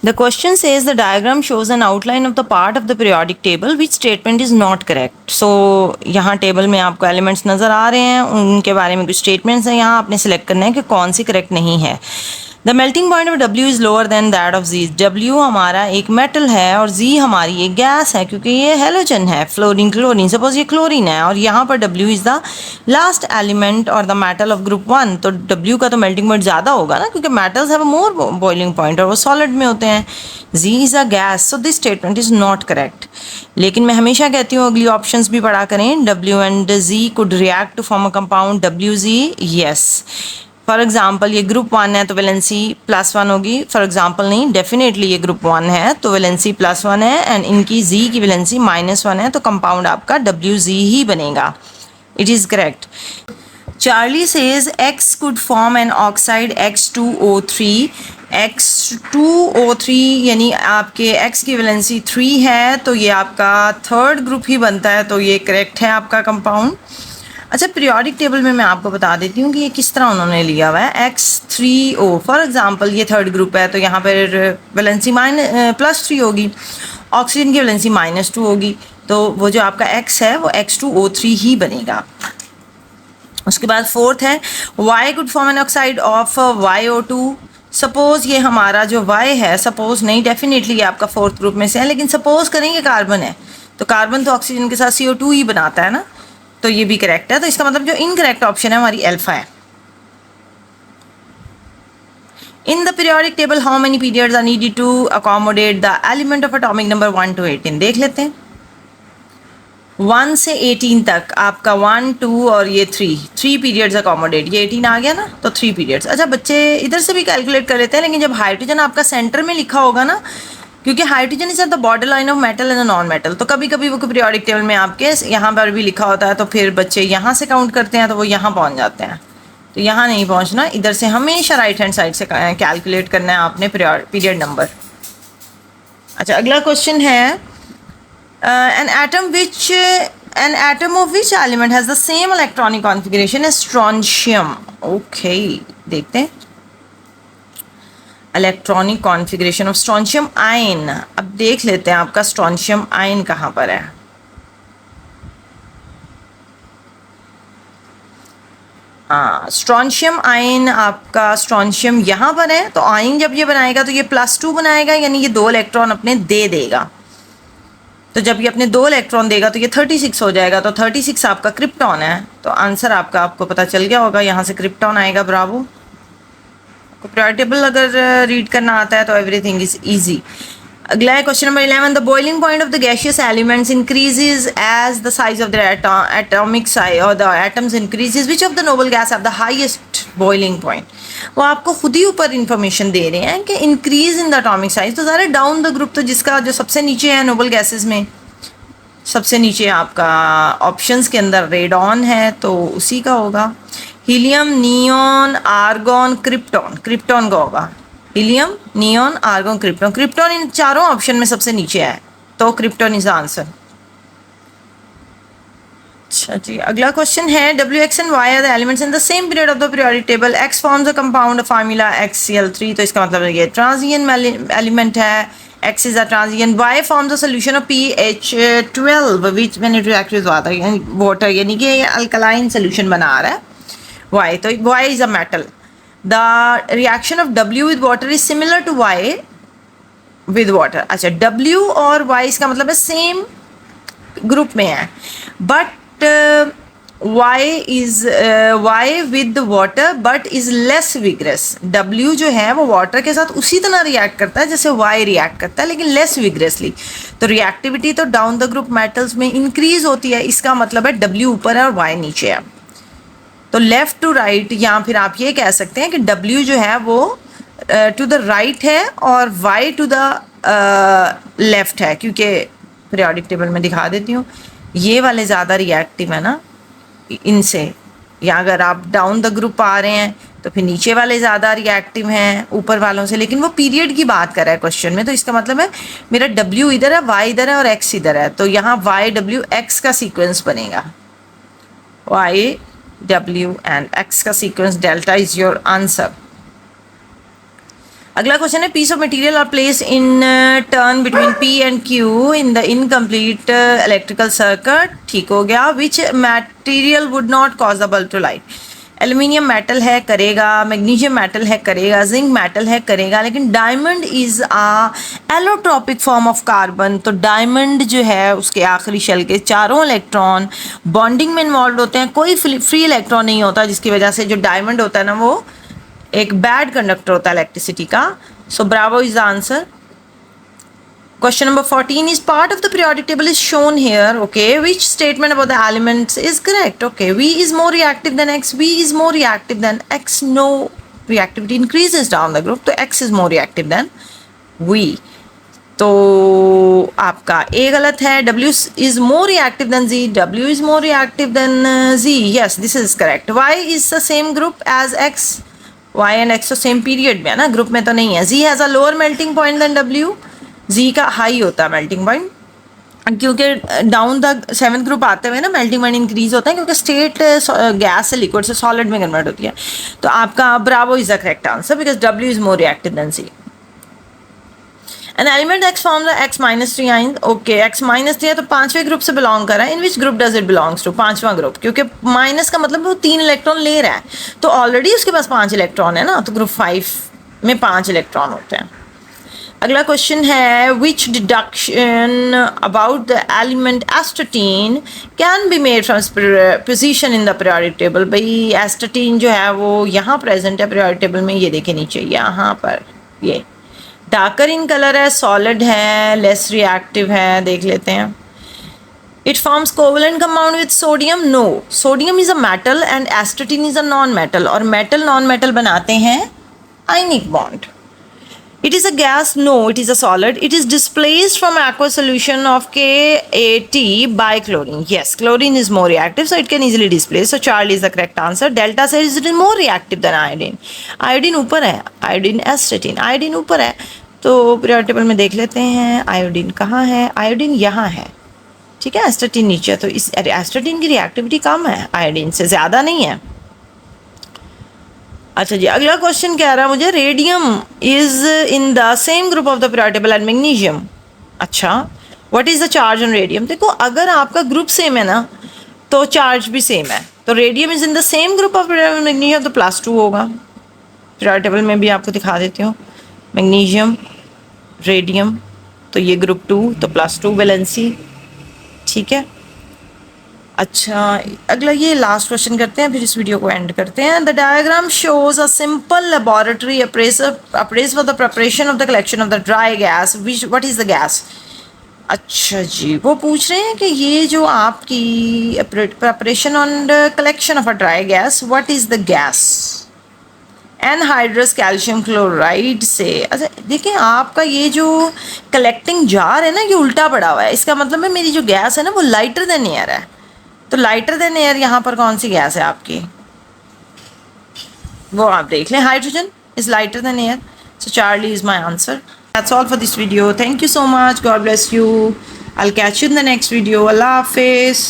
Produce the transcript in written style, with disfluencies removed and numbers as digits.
The question says the diagram shows an outline of the part of the periodic table which statement is not correct. So यहाँ table में आपको elements नज़र आ रहे हैं, उनके बारे में कुछ स्टेटमेंट्स हैं, यहाँ आपने सेलेक्ट करना है कि कौन सी करेक्ट नहीं है. The melting point of W is lower than that of Z. W हमारा एक मेटल है और Z हमारी एक गैस है, क्योंकि ये हेलोजन है, फ्लोरीन क्लोरीन. सपोज ये क्लोरीन है और यहाँ पर W is the last element और द मेटल ऑफ ग्रुप 1. तो W का तो मेल्टिंग पॉइंट ज़्यादा होगा ना, क्योंकि metals have more boiling point और वो सॉलिड में होते हैं. Z is a gas, so this statement is not correct. लेकिन मैं हमेशा कहती हूँ अगली ऑप्शंस भी पढ़ा करें. W and Z could react to form a compound WZ. Yes, for example ये ग्रुप 1 है तो वैलेंसी +1 होगी. फॉर एग्जाम्पल नहीं, डेफिनेटली ये ग्रुप 1 है तो वैलेंसी +1 है एंड इनकी Z की वैलेंसी -1 है, तो कंपाउंड आपका WZ ही बनेगा. It is correct. Charlie says X could form an oxide X2O3. X2O3 यानी आपके X की वैलेंसी 3 है, तो ये आपका थर्ड ग्रुप ही बनता है, तो ये करेक्ट है आपका कंपाउंड. अच्छा, पीरियोडिक टेबल में मैं आपको बता देती हूँ कि ये किस तरह उन्होंने लिया हुआ है. X3O फॉर एग्जांपल ये थर्ड ग्रुप है, तो यहाँ पर वैलेंसी +3 होगी, ऑक्सीजन की वैलेंसी -2 होगी, तो वो जो आपका X है वो X2O3 ही बनेगा. उसके बाद फोर्थ है Y could form an oxide of YO2. Suppose ये हमारा जो Y है, सपोज नहीं, डेफिनेटली ये आपका फोर्थ ग्रुप में से है, लेकिन सपोज करेंगे कार्बन है, तो कार्बन तो ऑक्सीजन के साथ CO2 ही बनाता है ना, तो ये भी करेक्ट है. तो इसका मतलब जो इनकरेक्ट ऑप्शन है हमारी अल्फा है. In the periodic table how many periods are needed to accommodate the element of atomic number 1 to 18. देख लेते हैं. 1 से 18 तक आपका 1, 2 और ये 3 पीरियड्स अकोमोडेट. ये 18 आ गया ना, तो 3 पीरियड्स. अच्छा, बच्चे इधर से भी कैलकुलेट कर लेते हैं, लेकिन जब हाइड्रोजन आपका सेंटर में लिखा होगा ना, क्योंकि hydrogen is at the border line of metal and non metal, तो कभी कभी वो पीरियोडिक टेबल में आपके यहाँ पर भी लिखा होता है, तो फिर बच्चे यहाँ से काउंट करते हैं तो वो यहाँ पहुँच जाते हैं. तो यहाँ नहीं पहुँचना, इधर से हमेशा राइट हैंड साइड से कैलकुलेट करना है आपने पीरियड नंबर. अच्छा, अगला क्वेश्चन है an atom of which element has the same electronic configuration as strontium. Okay, देखते हैं electronic configuration of strontium ion. अब देख लेते हैं आपका स्ट्रोंशियम आयन कहाँ पर है. हाँ, स्ट्रोंशियम आयन आपका स्ट्रोंशियम यहाँ पर है, तो आयन जब ये बनाएगा तो ये +2 बनाएगा, यानी ये 2 इलेक्ट्रॉन अपने दे देगा. तो जब ये अपने 2 इलेक्ट्रॉन देगा तो ये 36 हो जाएगा, तो 36 आपका क्रिप्टॉन है. तो आंसर आपको पता चल गया होगा, यहाँ से क्रिप्टॉन आएगा. ब्रावो. आपको पीरियोडिक टेबल अगर रीड करना आता है तो एवरीथिंग इज ईजी. अगला है question number 11. The boiling point of the gaseous elements increases as the size of the atomic size और the atoms increases. Which of the noble gas have the highest boiling point. वो आपको खुद ही ऊपर information दे रहे हैं कि increase in the atomic size, तो ज़रा डाउन द ग्रुप, तो जिसका जो सबसे नीचे है नोबल गैसेस में, सबसे नीचे आपका ऑप्शंस के अंदर रेडॉन है, तो उसी का होगा. Helium, neon, argon, krypton. Krypton का होगा. Helium, neon, argon, krypton. Krypton इन चारों ऑप्शन में सबसे नीचे है, तो क्रिप्टॉन इज द आंसर. अच्छा जी, अगला क्वेश्चन है W, X and Y are the elements in the same period of the periodic table. X forms a compound formula XCl3, तो इसका मतलब ये ट्रांजिएंट एलिमेंट है. X is a transient. Y forms a solution of pH12 which when it reacts with water, यानी कि alkaline solution बना रहा है Y, तो Y is a metal. The reaction of W with water is similar to Y with water. अच्छा, W और Y इसका मतलब है सेम ग्रुप में है, but Y with water but is less vigorous. W जो है वो वाटर के साथ उसी तरह रिएक्ट करता है जैसे Y रिएक्ट करता है, लेकिन लेस विग्रेसली. तो रिएक्टिविटी तो डाउन द ग्रुप मेटल्स में इंक्रीज होती है. इसका मतलब है W ऊपर है और Y नीचे है. तो लेफ्ट टू राइट, या फिर आप ये कह सकते हैं कि W जो है वो टू द राइट है और Y टू द लेफ्ट है, क्योंकि पीरियोडिक टेबल में दिखा देती हूँ, ये वाले ज़्यादा रिएक्टिव है ना इनसे, या अगर आप डाउन द ग्रुप आ रहे हैं तो फिर नीचे वाले ज़्यादा रिएक्टिव हैं ऊपर वालों से. लेकिन वो पीरियड की बात कर रहा है क्वेश्चन में, तो इसका मतलब है मेरा W इधर है, Y इधर है और X इधर है, तो यहाँ Y W X का सीक्वेंस बनेगा. Y W एंड X का sequence delta is your answer. अगला क्वेश्चन है piece of material are place in turn between P and Q in the incomplete electrical circuit. ठीक हो गया। Which material would not cause the bulb to light. Aluminium metal है, करेगा। Magnesium metal है, करेगा। Zinc metal है, करेगा। लेकिन diamond is a allotropic form of carbon. तो डायमंड जो है उसके आखिरी शेल के चारों इलेक्ट्रॉन बॉन्डिंग में इन्वॉल्व होते हैं, कोई फ्री इलेक्ट्रॉन नहीं होता, जिसकी वजह से जो डायमंड होता है ना वो एक बैड कंडक्टर होता है इलेक्ट्रिसिटी का। So bravo is the answer. Question number 14 is part of the periodic table is shown here. Okay, which statement about the elements is correct? Okay, V is more reactive than X. V is more reactive than X. No reactivity increases down the group. तो X is more reactive than V. तो आपका A गलत है. W is more reactive than Z. W is more reactive than Z. Yes, this is correct. Y is the same group as X. Y and X तो same period में है ना, group में तो नहीं है. Z has a lower melting point than W. Z का high होता है मेल्टिंग पॉइंट, क्योंकि डाउन द सेवन्थ ग्रुप आते हुए ना मेल्टिंग पॉइंट इंक्रीज होता है, क्योंकि स्टेट गैस से लिक्विड से सॉलिड में कन्वर्ट होती है. तो आपका Bravo is the correct answer because W is more reactive than Z. An element X forms a X minus 3 ion. Okay, X minus 3 है तो पांचवें ग्रुप से बिलोंग कर रहा है. In which group does it belongs to? पांचवा group, क्योंकि minus का मतलब वो 3 इलेक्ट्रॉन ले रहा है, तो ऑलरेडी उसके पास 5 इलेक्ट्रॉन है ना, तो ग्रुप 5 में 5 इलेक्ट्रॉन होते हैं. अगला क्वेश्चन है which deduction about the element astatine can be made from position in the periodic table. भाई एस्टाटीन जो है वो यहाँ प्रेजेंट है पीरियोडिक टेबल में, ये देखे नीचे यहाँ पर, ये डार्कर इन कलर है, सॉलिड है, लेस रिएक्टिव है. देख लेते हैं. It forms covalent compound with sodium. No, sodium is a metal and astatine is a non metal, और मेटल नॉन मेटल बनाते हैं ionic bond. It is a gas. No, it is a solid. It is displaced from aqueous solution of KAT by chlorine. Yes, chlorine is more reactive, so it can easily displace. So Charlie is the correct answer. Delta says it is more reactive than iodine. Iodine ऊपर है, iodine astatine, iodine ऊपर है. तो periodic table में देख लेते हैं iodine कहाँ है. आयोडीन यहाँ है, ठीक है, एस्टाटीन नीचे. तो इस एस्टाटीन की रिएक्टिविटी कम है, आयोडीन से ज़्यादा नहीं है. अच्छा जी, अगला क्वेश्चन कह रहा है मुझे radium is in the same group of the periodic table and magnesium. अच्छा, what is the charge on radium? देखो अगर आपका ग्रुप सेम है ना तो चार्ज भी सेम है. तो radium is in the same group of magnesium तो +2 होगा. पीरियोडिक टेबल में भी आपको दिखा देती हूँ, मैग्नीशियम, रेडियम, तो ये ग्रुप 2 तो +2 वैलेंसी. ठीक है. अच्छा, अगला ये लास्ट क्वेश्चन करते हैं, फिर इस वीडियो को एंड करते हैं. The diagram shows a simple laboratory apparatus for the preparation of the collection of the dry gas. What is the gas? अच्छा जी, वो पूछ रहे हैं कि ये जो आपकी preparation on the collection of a dry gas, what is the gas? Anhydrous calcium chloride से. अच्छा देखिए, आपका ये जो कलेक्टिंग जार है ना, ये उल्टा पड़ा हुआ है. इसका मतलब है मेरी जो गैस है ना वो लाइटर देन एयर है. तो लाइटर देन एयर यहाँ पर कौन सी गैस है आपकी, वो आप देख लें. Hydrogen is lighter than air. So Charlie is my answer. That's all for this video. Thank you so much. God bless you. I will catch you in the next video. अल्लाह हाफिज़.